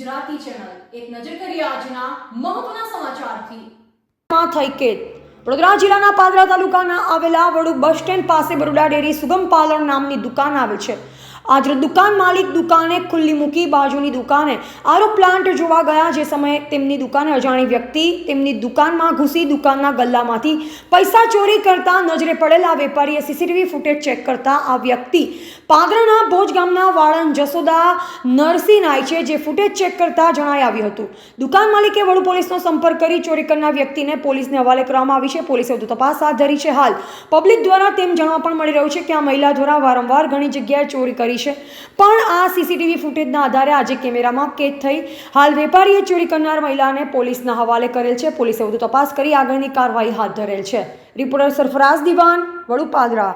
Gujarati channel એક નજર કરીએ આજના મહત્વના સમાચારથી થઈ કેદ વડોદરા જિલ્લાના પાદરા તાલુકાના આવેલા વડુ બસ સ્ટેન્ડ પાસે બરોડા ડેરી સુગમ પાર્લર નામની દુકાન આવે છે। આજ દુકાન માલિક દુકાને ખુલ્લી મૂકી બાજુની દુકાને આરો પ્લાન્ટ જોવા ગયા। જે સમયે તેમની દુકાને અજાણી વ્યક્તિ તેમની દુકાનમાં ઘૂસી દુકાનના ગલ્લામાંથી પૈસા ચોરી કરતા નજરે પડેલા વેપારીએ સીસીટીવી ફૂટેજ ચેક કરતા આ વ્યક્તિ પાદરાના ભોજ ગામના વાળંદ જસોદા નરસિંહ નાય છે। જે ફૂટેજ ચેક કરતા જણાઈ આવ્યું હતું। દુકાન માલિકે વડુ પોલીસનો સંપર્ક કરી ચોરી કરનાર વ્યક્તિને પોલીસને હવાલે કરવામાં આવી છે। પોલીસે વધુ તપાસ હાથ ધરી છે। હાલ પબ્લિક દ્વારા તેમ જાણવા પણ મળી રહ્યું છે કે આ મહિલા દ્વારા વારંવાર ઘણી જગ્યાએ ચોરી કરી છે, પણ આ સીસીટીવી ફૂટેજના આધારે આજે કેમેરામાં કેદ થઈ। હાલ વેપારીએ ચોરી કરનાર મહિલાને પોલીસના હવાલે કરેલ છે। પોલીસે વધુ તપાસ કરી આગળની કાર્યવાહી હાથ ધરેલ છે। રિપોર્ટર સરફરાઝ દિવાન, વડુ, પાદરા।